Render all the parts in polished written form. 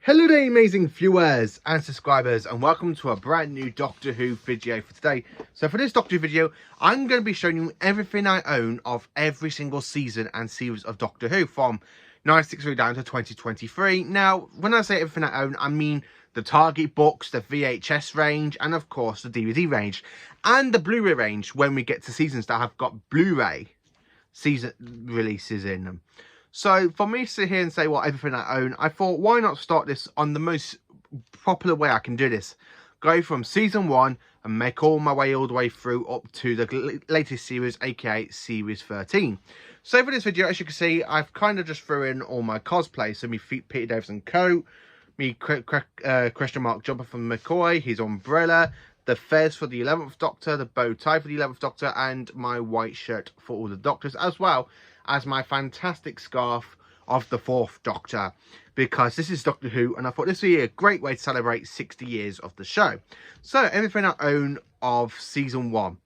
Hello there, amazing viewers and subscribers, and welcome to a brand new Doctor Who video for today. So for this Doctor Who video, I'm going to be showing you everything I own of every single season and series of Doctor Who from 1963 down to 2023. Now, when I say everything I own, I mean the Target books, the VHS range, and of course the DVD range, and the Blu-ray range when we get to seasons that have got Blu-ray season releases in them. So for me to sit here and say everything I own, I thought, why not start this on the most popular way I can do this? Go from season 1 and make all my way all the way through up to the latest series, aka series 13. So for this video, as you can see, I've kind of just threw in all my cosplay. So me Peter Davison coat, me question mark jumper from McCoy, his umbrella, the fez for the 11th Doctor, the bow tie for the 11th Doctor, and my white shirt for all the Doctors, as well as my fantastic scarf of the 4th Doctor, because this is Doctor Who, and I thought this would be a great way to celebrate 60 years of the show. So, everything I own of Season 1.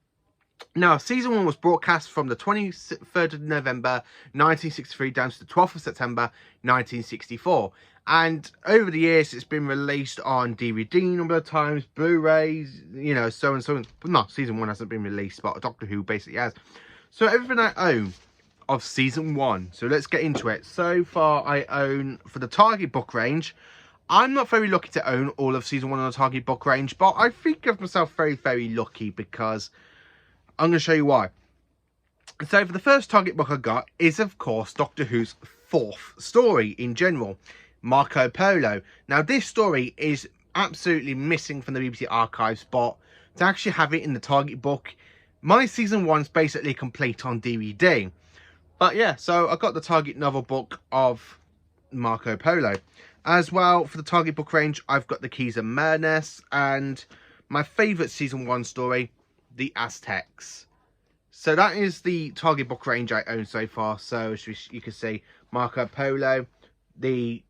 Now, Season 1 was broadcast from the 23rd of November 1963 down to the 12th of September 1964. And over the years, it's been released on DVD a number of times, Blu-rays, you know, so and so. But no, Season 1 hasn't been released, but Doctor Who basically has. So, everything I own of Season 1. So, let's get into it. So far, I own, for the Target book range, I'm not very lucky to own all of Season 1 on the Target book range, but I think of myself very, very lucky because I'm going to show you why. So for the first Target book I got is, of course, Doctor Who's 4th story in general, Marco Polo. Now, this story is absolutely missing from the BBC archives, but to actually have it in the Target book, my Season 1's basically complete on DVD. But yeah, so I got the Target novel book of Marco Polo. As well, for the Target book range, I've got the Keys of Madness, and my favourite Season 1 story, the Aztecs. So that is the Target book range I own so far. So as you can see, Marco Polo, the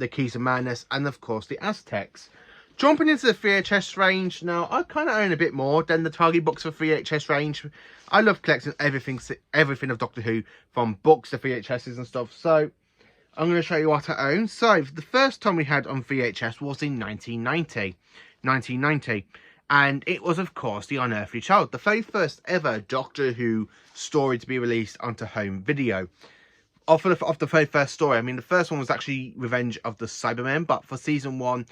Keys of Madness, and of course the Aztecs. Jumping into the VHS range now, I kind of own a bit more than the Target books for VHS range. I love collecting everything of Doctor Who, from books to VHSs and stuff. So I'm going to show you what I own. So the first time we had on VHS was in 1990. And it was, of course, The Unearthly Child, the very first ever Doctor Who story to be released onto home video. Of the very first story, I mean, the first one was actually Revenge of the Cybermen, but for Season 1,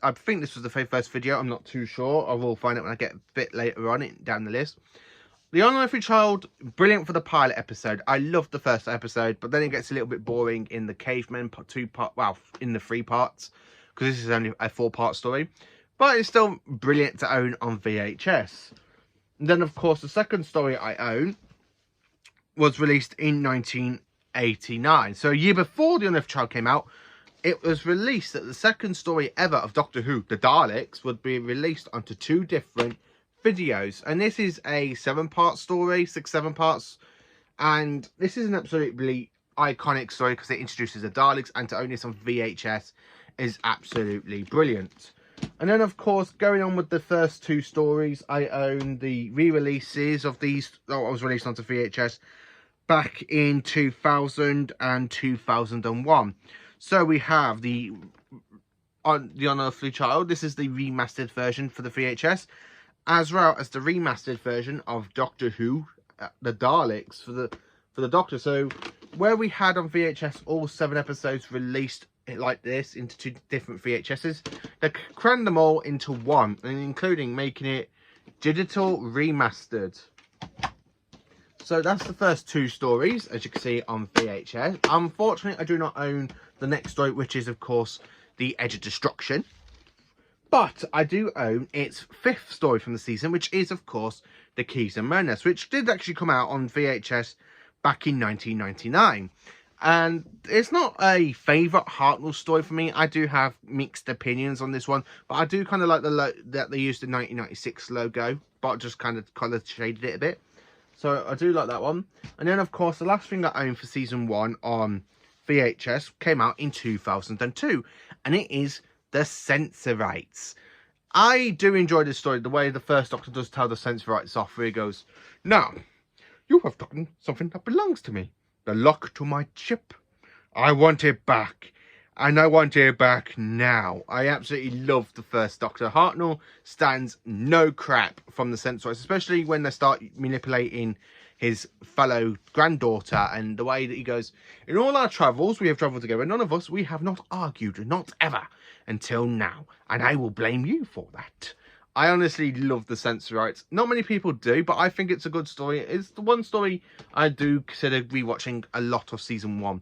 I think this was the very first video. I'm not too sure. I will find out when I get a bit later on down the list. The Unearthly Child, brilliant for the pilot episode. I loved the first episode, but then it gets a little bit boring in the Cavemen in the 3 parts, because this is only a 4-part story. But it's still brilliant to own on VHS. And then, of course, the second story I own was released in 1989. So a year before The Unearthly Child came out, it was released that the second story ever of Doctor Who, The Daleks, would be released onto 2 different videos. And this is a 7-part story, 7 parts. And this is an absolutely iconic story because it introduces the Daleks, and to own this on VHS is absolutely brilliant. And then, of course, going on with the first 2 stories, I own the re-releases of these that was released onto VHS back in 2000 and 2001. So we have the Unearthly Child. This is the remastered version for the VHS, as well as the remastered version of Doctor Who, the Daleks for the Doctor. So where we had on VHS all 7 episodes released like this into 2 different VHSs, they crammed them all into one, and including making it digital remastered. So that's the first 2 stories, as you can see, on VHS. Unfortunately, I do not own the next story, which is, of course, The Edge of Destruction. But I do own its 5th story from the season, which is, of course, The Keys of Madness, which did actually come out on VHS back in 1999. And it's not a favourite Hartnell story for me. I do have mixed opinions on this one, but I do kind of like that they used the 1996 logo, but just kind of colour shaded it a bit. So I do like that one. And then, of course, the last thing I own for Season 1 on VHS came out in 2002, and it is The Sensorites. I do enjoy this story, the way the first Doctor does tell the Sensorites off, where he goes, "Now, you have taken something that belongs to me. The lock to my chip. I want it back. and I want it back now. I absolutely love the first Doctor. Hartnell stands no crap from the Censorites, especially when they start manipulating his fellow granddaughter, and the way that he goes, in all our travels we have travelled together, none of us, we have not argued, not ever, until now, and I will blame you for that. I honestly love the Censorites. Not many people do, but I think it's a good story. It's the one story I do consider rewatching a lot of season 1.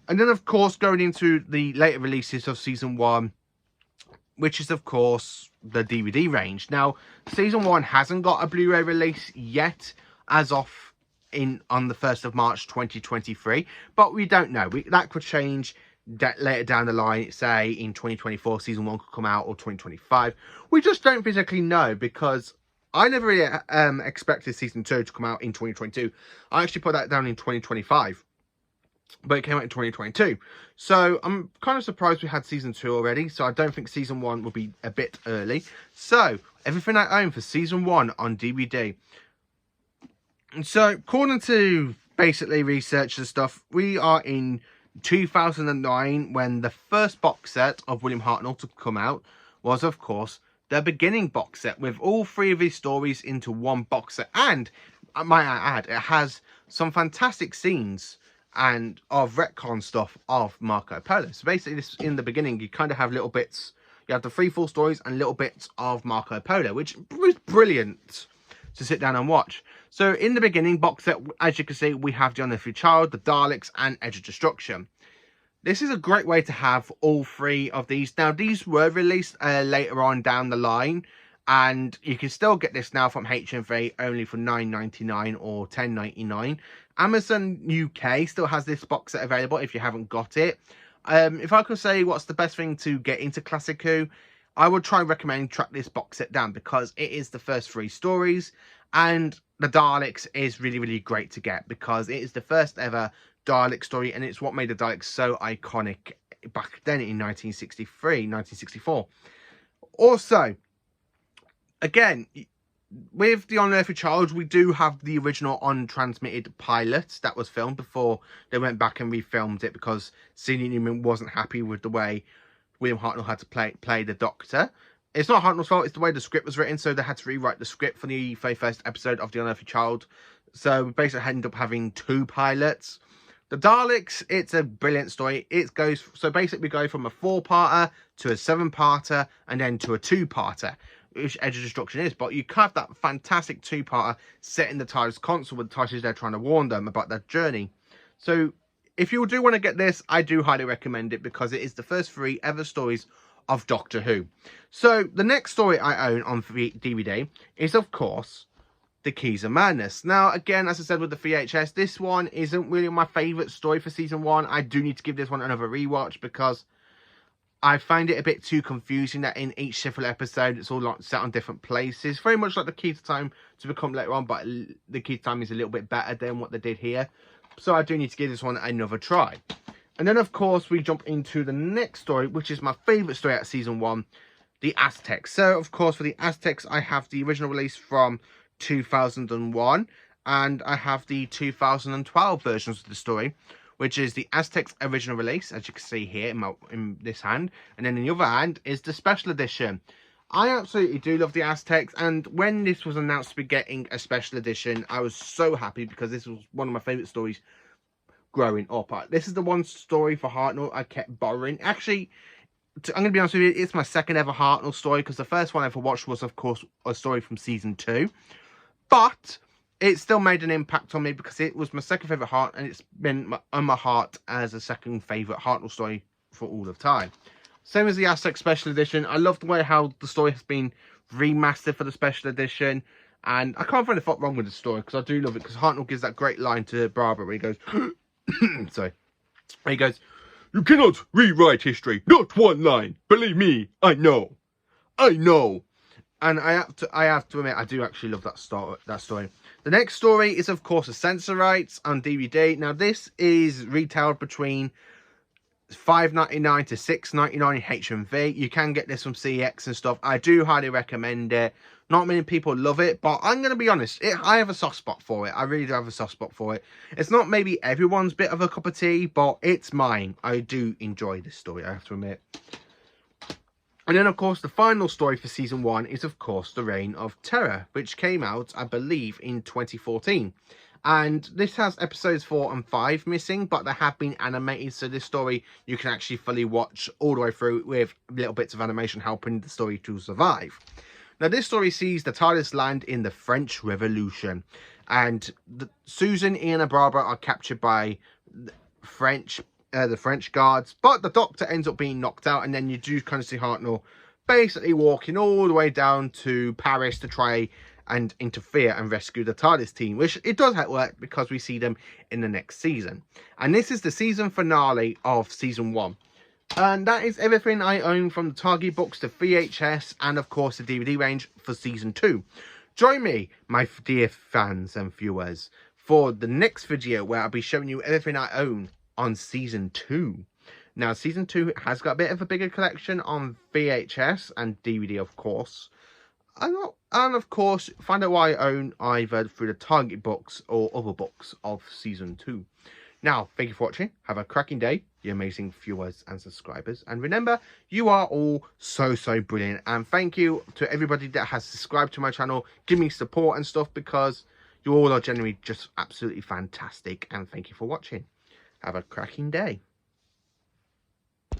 And then, of course, going into the later releases of season 1, which is, of course, the DVD range. Now, season 1 hasn't got a Blu-ray release yet, as of on the 1st of March 2023, but we don't know. That could change later down the line, say in 2024, season 1 could come out, or 2025. We just don't physically know, because I never really expected season 2 to come out in 2022. I actually put that down in 2025. But it came out in 2022. So I'm kind of surprised we had season 2 already. So I don't think season 1 will be a bit early. So everything I own for season 1 on DVD. And so according to basically research and stuff, we are in 2009 when the first box set of William Hartnell to come out was, of course, the beginning box set with all 3 of his stories into one box set. And might I add, it has some fantastic scenes and of retcon stuff of Marco Polo. So basically, this in the beginning, you kind of have little bits. You have the 3 full stories and little bits of Marco Polo, which was brilliant to sit down and watch. So in the beginning box set, as you can see, we have The Unearthly Child, The Daleks, and Edge of Destruction. This is a great way to have all 3 of these. Now, these were released later on down the line, and you can still get this now from HMV only for $9.99 or $10.99. Amazon UK still has this box set available if you haven't got it. If I could say what's the best thing to get into Classic Who, I would try and recommend track this box set down, because it is the first 3 stories, and the Daleks is really, really great to get, because it is the first ever Dalek story, and it's what made the Daleks so iconic back then in 1964. Also, again, with The Unearthly Child, we do have the original untransmitted pilot that was filmed before they went back and refilmed it, because Sidney Newman wasn't happy with the way William Hartnell had to play the Doctor. It's not Hartnell's fault, it's the way the script was written, so they had to rewrite the script for the very first episode of The Unearthly Child. So we basically ended up having 2 pilots. The Daleks, it's a brilliant story. It goes, so basically we go from a 4-parter to a 7-parter and then to a 2-parter, which Edge of Destruction is. But you have that fantastic 2-parter set in the TARDIS console with the TARDIS there trying to warn them about their journey. So if you do want to get this, I do highly recommend it, because it is the first 3 ever stories of Doctor Who. So the next story I own on DVD is, of course, The Keys of Madness. Now, again, as I said with the VHS, this one isn't really my favourite story for season 1. I do need to give this one another rewatch, because I find it a bit too confusing that in each separate episode it's all set on different places. Very much like The Key to Time to become later on, but The Key to Time is a little bit better than what they did here. So I do need to give this one another try. And then, of course, we jump into the next story, which is my favourite story out of season 1, The Aztecs. So, of course, for The Aztecs, I have the original release from 2001, and I have the 2012 versions of the story, which is the Aztecs original release, as you can see here in this hand, and then in the other hand is the special edition. I absolutely do love the Aztecs, and when this was announced to be getting a special edition, I was so happy, because this was one of my favourite stories growing up. This is the one story for Hartnell I kept borrowing. Actually, I'm going to be honest with you, it's my second ever Hartnell story, because the first one I ever watched was, of course, a story from season 2. But it still made an impact on me, because it was my second favourite Hartnell, and it's been on my heart as a second favourite Hartnell story for all of time. Same as the Aztec Special Edition. I love the way how the story has been remastered for the Special Edition. And I can't find a fault wrong with the story, because I do love it, because Hartnell gives that great line to Barbara where he goes... sorry. Where he goes, "You cannot rewrite history. Not one line. Believe me, I know. I know." And I have to admit, I do actually love that story. The next story is, of course, The Censorites on DVD. Now, this is retailed between $5.99 to $6.99 in HMV. You can get this from CX and stuff. I do highly recommend it. Not many people love it, but I'm going to be honest, I have a soft spot for it. I really do have a soft spot for it. It's not maybe everyone's bit of a cup of tea, but it's mine. I do enjoy this story, I have to admit. And then, of course, the final story for Season 1 is, of course, The Reign of Terror, which came out, I believe, in 2014. And this has episodes 4 and 5 missing, but they have been animated, so this story you can actually fully watch all the way through with little bits of animation helping the story to survive. Now, this story sees the TARDIS land in the French Revolution, and Susan, Ian and Barbara are captured by the French guards, but the Doctor ends up being knocked out, and then you do kind of see Hartnell basically walking all the way down to Paris to try and interfere and rescue the TARDIS team, which it does work because we see them in the next season. And this is the season finale of Season 1. And that is everything I own from the Target books, the VHS, and of course the DVD range for Season 2. Join me, my dear fans and viewers, for the next video where I'll be showing you everything I own on Season 2. Now, Season 2 has got a bit of a bigger collection on VHS and DVD, of course. And of course, find out why I own either through the Target books or other books of Season 2. Now, thank you for watching. Have a cracking day, you amazing viewers and subscribers. And remember, you are all so brilliant. And thank you to everybody that has subscribed to my channel, give me support and stuff, because you all are generally just absolutely fantastic. And thank you for watching. Have a cracking day.